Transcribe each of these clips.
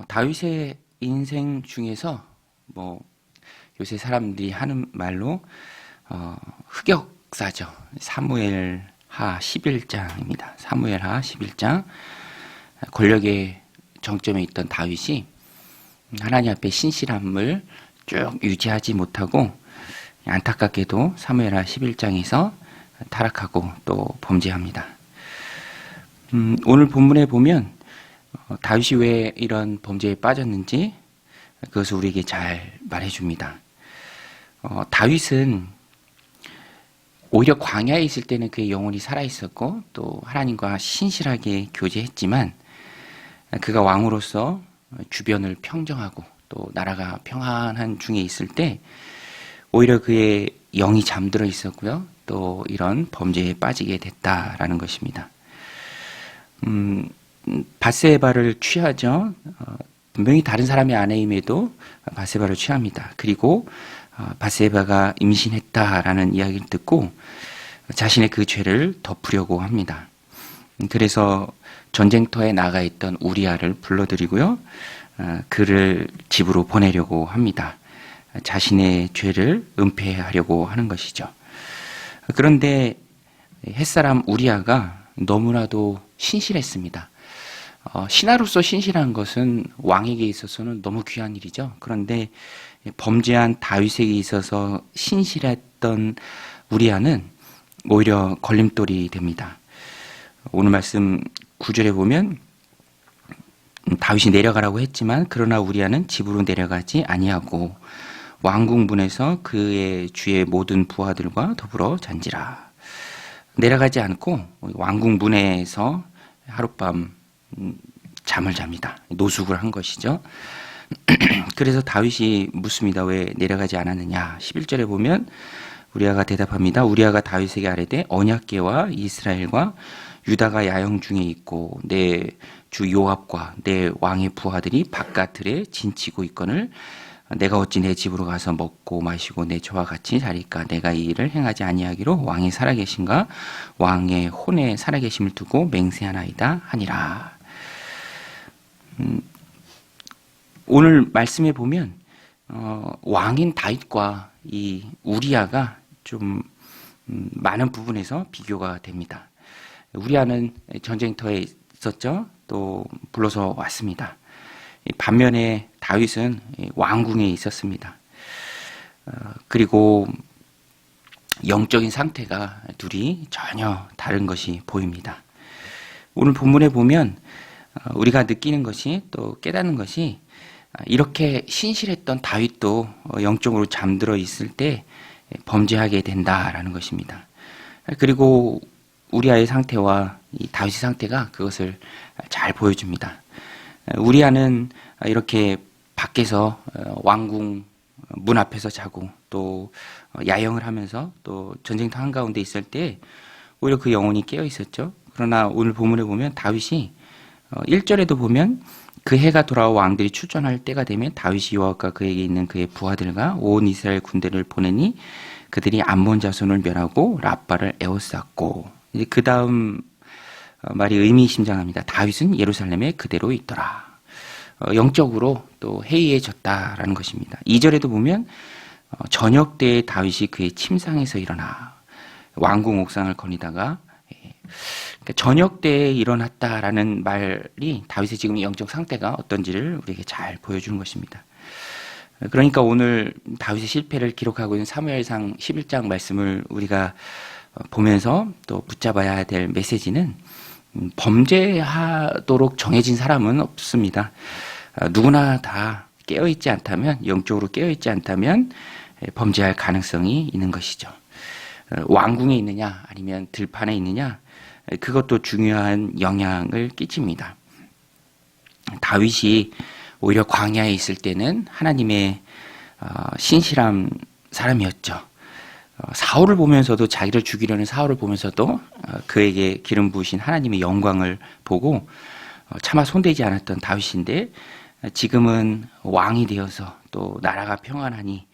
다윗의 인생 중에서 뭐 요새 사람들이 하는 말로 흑역사죠. 사무엘하 11장입니다. 사무엘하 11장. 권력의 정점에 있던 다윗이 하나님 앞에 신실함을 쭉 유지하지 못하고 안타깝게도 사무엘하 11장에서 타락하고 또 범죄합니다. 오늘 본문에 보면 다윗이 왜 이런 범죄에 빠졌는지 그것을 우리에게 잘 말해줍니다. 다윗은 오히려 광야에 있을 때는 그의 영혼이 살아있었고 또 하나님과 신실하게 교제했지만 그가 왕으로서 주변을 평정하고 또 나라가 평안한 중에 있을 때 오히려 그의 영이 잠들어 있었고요. 또 이런 범죄에 빠지게 됐다라는 것입니다. 밧세바를 취하죠. 분명히 다른 사람의 아내임에도 밧세바를 취합니다. 그리고 밧세바가 임신했다라는 이야기를 듣고 자신의 그 죄를 덮으려고 합니다. 그래서 전쟁터에 나가 있던 우리아를 불러들이고요. 그를 집으로 보내려고 합니다. 자신의 죄를 은폐하려고 하는 것이죠. 그런데 햇사람 우리아가 너무나도 신실했습니다. 신하로서 신실한 것은 왕에게 있어서는 너무 귀한 일이죠. 그런데 범죄한 다윗에게 있어서 신실했던 우리아는 오히려 걸림돌이 됩니다. 오늘 말씀 9절에 보면 다윗이 내려가라고 했지만 그러나 우리아는 집으로 내려가지 아니하고 왕궁문에서 그의 주의 모든 부하들과 더불어 잔지라. 내려가지 않고 왕궁문에서 하룻밤 잠을 잡니다. 노숙을 한 것이죠. 그래서 다윗이 묻습니다. 왜 내려가지 않았느냐. 11절에 보면 우리아가 대답합니다. 우리아가 다윗에게 아뢰되 언약궤와 이스라엘과 유다가 야영 중에 있고 내 주 요압과 내 왕의 부하들이 바깥틀에 진치고 있거늘 내가 어찌 내 집으로 가서 먹고 마시고 내 저와 같이 자리까. 내가 이 일을 행하지 아니하기로 왕이 살아계신가 왕의 혼에 살아계심을 두고 맹세하나이다 하니라. 오늘 말씀에 보면 왕인 다윗과 이 우리아가 좀 많은 부분에서 비교가 됩니다. 우리아는 전쟁터에 있었죠. 또 불러서 왔습니다. 반면에 다윗은 왕궁에 있었습니다. 그리고 영적인 상태가 둘이 전혀 다른 것이 보입니다. 오늘 본문에 보면 우리가 느끼는 것이 또 깨닫는 것이 이렇게 신실했던 다윗도 영적으로 잠들어 있을 때 범죄하게 된다라는 것입니다. 그리고 우리아의 상태와 이 다윗의 상태가 그것을 잘 보여줍니다. 우리아는 이렇게 밖에서 왕궁 문 앞에서 자고 또 야영을 하면서 또 전쟁터 한가운데 있을 때 오히려 그 영혼이 깨어 있었죠. 그러나 오늘 본문에 보면 다윗이 1절에도 보면 그 해가 돌아와 왕들이 출전할 때가 되면 다윗이 요압과 그에게 있는 그의 부하들과 온 이스라엘 군대를 보내니 그들이 암몬 자손을 멸하고 라빠를 에워쌌고 그 다음 말이 의미심장합니다. 다윗은 예루살렘에 그대로 있더라. 영적으로 또 해이해졌다라는 것입니다. 2절에도 보면 저녁 때에 다윗이 그의 침상에서 일어나 왕궁 옥상을 거니다가 저녁 때에 일어났다라는 말이 다윗의 지금 영적 상태가 어떤지를 우리에게 잘 보여주는 것입니다. 그러니까 오늘 다윗의 실패를 기록하고 있는 사무엘상 11장 말씀을 우리가 보면서 또 붙잡아야 될 메시지는 범죄하도록 정해진 사람은 없습니다. 누구나 다 깨어있지 않다면, 영적으로 깨어있지 않다면 범죄할 가능성이 있는 것이죠. 왕궁에 있느냐 아니면 들판에 있느냐 그것도 중요한 영향을 끼칩니다. 다윗이 오히려 광야에 있을 때는 하나님의 신실한 사람이었죠. 사울을 보면서도 자기를 죽이려는 사울을 보면서도 그에게 기름 부으신 하나님의 영광을 보고 차마 손대지 않았던 다윗인데 지금은 왕이 되어서 또 나라가 평안하니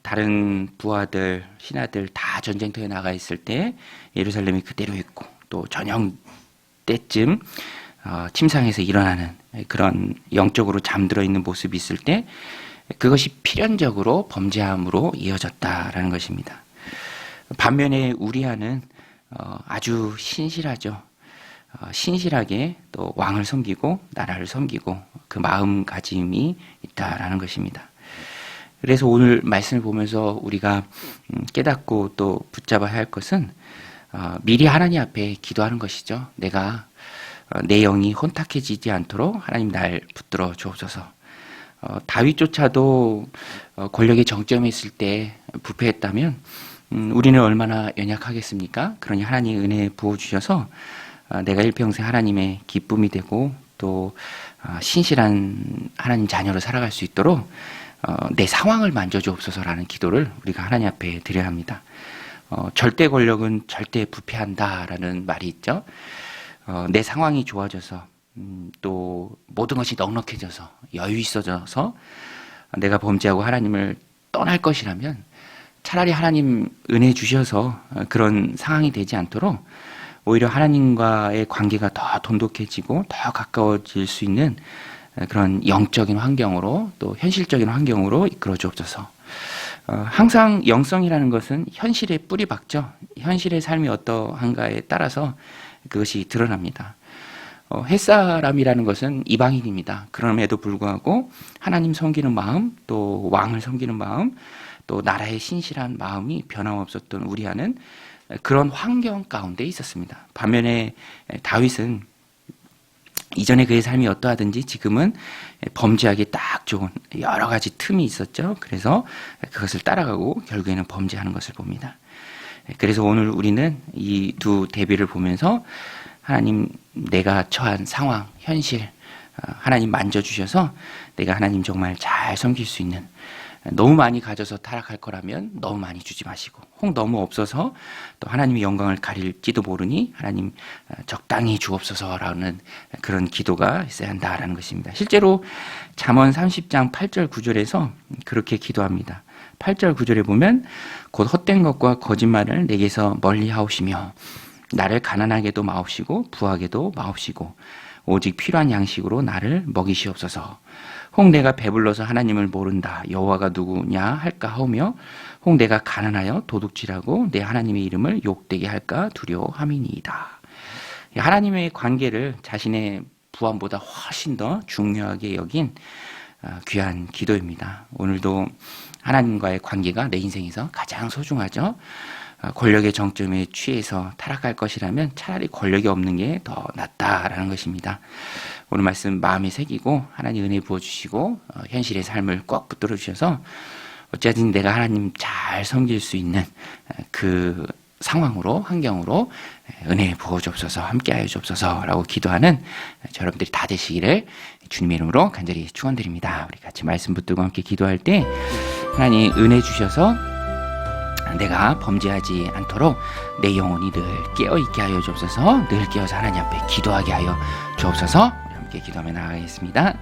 다른 부하들, 신하들 다 전쟁터에 나가 있을 때 예루살렘이 그대로 있고 또 저녁 때쯤 침상에서 일어나는 그런 영적으로 잠들어 있는 모습이 있을 때 그것이 필연적으로 범죄함으로 이어졌다라는 것입니다. 반면에 우리아는 아주 신실하죠. 신실하게 또 왕을 섬기고 나라를 섬기고 그 마음가짐이 있다라는 것입니다. 그래서 오늘 말씀을 보면서 우리가 깨닫고 또 붙잡아야 할 것은 미리 하나님 앞에 기도하는 것이죠. 내가 내 영이 혼탁해지지 않도록 하나님 날 붙들어 주옵소서. 다윗조차도 권력의 정점에 있을 때 부패했다면 우리는 얼마나 연약하겠습니까? 그러니 하나님 은혜 부어주셔서 내가 일평생 하나님의 기쁨이 되고 또 신실한 하나님 자녀로 살아갈 수 있도록 내 상황을 만져주옵소서라는 기도를 우리가 하나님 앞에 드려야 합니다. 절대 권력은 절대 부패한다라는 말이 있죠. 내 상황이 좋아져서 또 모든 것이 넉넉해져서 여유 있어져서 내가 범죄하고 하나님을 떠날 것이라면 차라리 하나님 은혜 주셔서 그런 상황이 되지 않도록 오히려 하나님과의 관계가 더 돈독해지고 더 가까워질 수 있는 그런 영적인 환경으로 또 현실적인 환경으로 이끌어 주옵소서. 항상 영성이라는 것은 현실에 뿌리 박죠. 현실의 삶이 어떠한가에 따라서 그것이 드러납니다. 햇사람이라는 것은 이방인입니다. 그럼에도 불구하고 하나님 섬기는 마음, 또 왕을 섬기는 마음, 또 나라의 신실한 마음이 변함없었던 우리아는 그런 환경 가운데 있었습니다. 반면에 다윗은 이전에 그의 삶이 어떠하든지 지금은 범죄하기 딱 좋은 여러 가지 틈이 있었죠. 그래서 그것을 따라가고 결국에는 범죄하는 것을 봅니다. 그래서 오늘 우리는 이 두 대비를 보면서 하나님 내가 처한 상황, 현실 하나님 만져주셔서 내가 하나님 정말 잘 섬길 수 있는 너무 많이 가져서 타락할 거라면 너무 많이 주지 마시고 혹 너무 없어서 또 하나님의 영광을 가릴지도 모르니 하나님 적당히 주옵소서라는 그런 기도가 있어야 한다라는 것입니다. 실제로 잠언 30장 8절 9절에서 그렇게 기도합니다. 8절 9절에 보면 곧 헛된 것과 거짓말을 내게서 멀리 하옵시며 나를 가난하게도 마옵시고 부하게도 마옵시고 오직 필요한 양식으로 나를 먹이시옵소서. 혹 내가 배불러서 하나님을 모른다 여호와가 누구냐 할까 하오며 혹 내가 가난하여 도둑질하고 내 하나님의 이름을 욕되게 할까 두려워함이니이다. 하나님의 관계를 자신의 부함보다 훨씬 더 중요하게 여긴 귀한 기도입니다. 오늘도 하나님과의 관계가 내 인생에서 가장 소중하죠. 권력의 정점에 취해서 타락할 것이라면 차라리 권력이 없는 게 더 낫다라는 것입니다. 오늘 말씀 마음에 새기고 하나님 은혜 부어주시고 현실의 삶을 꽉 붙들어 주셔서 어찌하든 내가 하나님 잘 섬길 수 있는 그 상황으로 환경으로 은혜 부어주옵소서 함께하여 주옵소서라고 기도하는 여러분들이 다 되시기를 주님의 이름으로 간절히 축원드립니다. 우리 같이 말씀 붙들고 함께 기도할 때 하나님 은혜 주셔서 내가 범죄하지 않도록 내 영혼이 늘 깨어있게 하여 주옵소서. 늘 깨어서 하나님 앞에 기도하게 하여 주옵소서. 함께 기도하며 나아가겠습니다.